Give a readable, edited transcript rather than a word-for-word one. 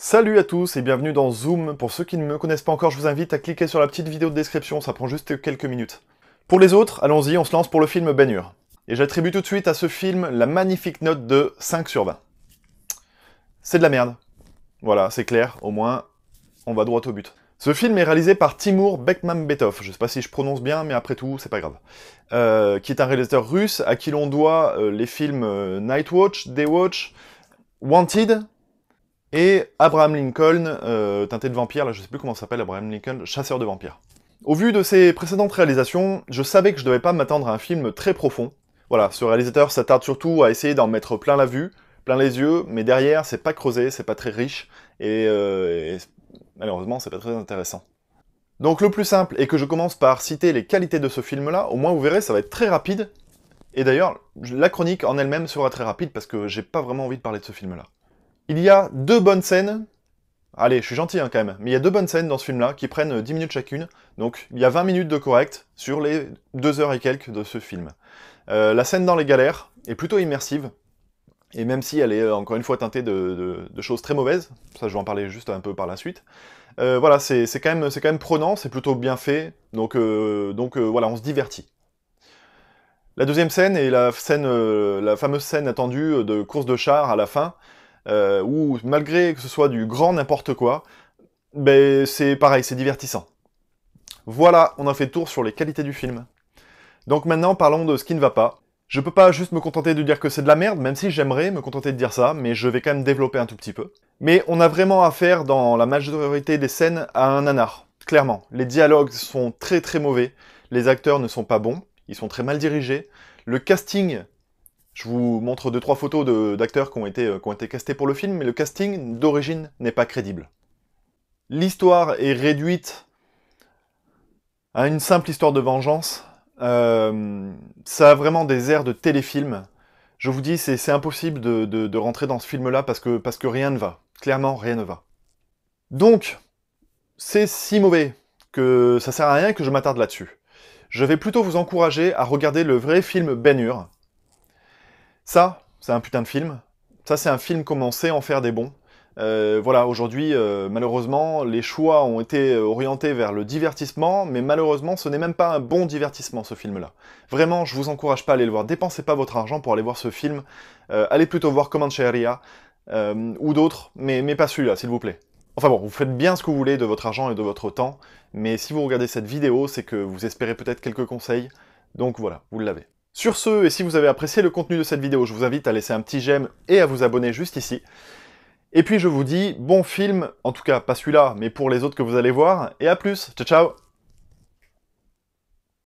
Salut à tous et bienvenue dans Zoom. Pour ceux qui ne me connaissent pas encore, je vous invite à cliquer sur la petite vidéo de description, ça prend juste quelques minutes. Pour les autres, allons-y, on se lance pour le film Ben-Hur. Et j'attribue tout de suite à ce film la magnifique note de 5 sur 20. C'est de la merde. Voilà, c'est clair, au moins, on va droit au but. Ce film est réalisé par Timur Bekmambetov, je sais pas si je prononce bien, mais après tout, c'est pas grave. Qui est un réalisateur russe à qui l'on doit les films Night Watch, Day Watch, Wanted, et Abraham Lincoln, teinté de vampire, là je sais plus comment ça s'appelle, Abraham Lincoln, chasseur de vampires. Au vu de ses précédentes réalisations, je savais que je devais pas m'attendre à un film très profond. Voilà, ce réalisateur s'attarde surtout à essayer d'en mettre plein la vue, plein les yeux, mais derrière c'est pas creusé, c'est pas très riche, et malheureusement c'est pas très intéressant. Donc le plus simple est que je commence par citer les qualités de ce film-là, au moins vous verrez, ça va être très rapide, et d'ailleurs, la chronique en elle-même sera très rapide parce que j'ai pas vraiment envie de parler de ce film-là. Il y a deux bonnes scènes, allez, je suis gentil hein, quand même, mais il y a deux bonnes scènes dans ce film-là qui prennent 10 minutes chacune, donc il y a 20 minutes de correct sur les 2 heures et quelques de ce film. La scène dans les galères est plutôt immersive, et même si elle est encore une fois teintée de choses très mauvaises, ça je vais en parler juste un peu par la suite, voilà, c'est quand même prenant, c'est plutôt bien fait, donc voilà, on se divertit. La deuxième scène est la fameuse scène attendue de course de char à la fin, où malgré que ce soit du grand n'importe quoi, ben c'est pareil, c'est divertissant. Voilà, on a fait le tour sur les qualités du film. Donc maintenant, parlons de ce qui ne va pas. Je peux pas juste me contenter de dire que c'est de la merde, même si j'aimerais me contenter de dire ça, mais je vais quand même développer un tout petit peu. Mais on a vraiment affaire, dans la majorité des scènes, à un nanar. Clairement, les dialogues sont très très mauvais, les acteurs ne sont pas bons, ils sont très mal dirigés, le casting... Je vous montre 2-3 photos d'acteurs qui ont été castés pour le film, mais le casting d'origine n'est pas crédible. L'histoire est réduite à une simple histoire de vengeance. Ça a vraiment des airs de téléfilm. Je vous dis, c'est impossible de rentrer dans ce film-là parce que rien ne va. Clairement, rien ne va. Donc, c'est si mauvais que ça sert à rien que je m'attarde là-dessus. Je vais plutôt vous encourager à regarder le vrai film Ben-Hur. Ça, c'est un putain de film. Ça, c'est un film comme on sait en faire des bons. Voilà, aujourd'hui, malheureusement, les choix ont été orientés vers le divertissement, mais malheureusement, ce n'est même pas un bon divertissement, ce film-là. Vraiment, je vous encourage pas à aller le voir. Dépensez pas votre argent pour aller voir ce film. Allez plutôt voir Comancheria, ou d'autres, mais pas celui-là, s'il vous plaît. Enfin bon, vous faites bien ce que vous voulez de votre argent et de votre temps, mais si vous regardez cette vidéo, c'est que vous espérez peut-être quelques conseils, donc voilà, vous l'avez. Sur ce, et si vous avez apprécié le contenu de cette vidéo, je vous invite à laisser un petit j'aime et à vous abonner juste ici. Et puis je vous dis, bon film, en tout cas pas celui-là, mais pour les autres que vous allez voir, et à plus, ciao ciao.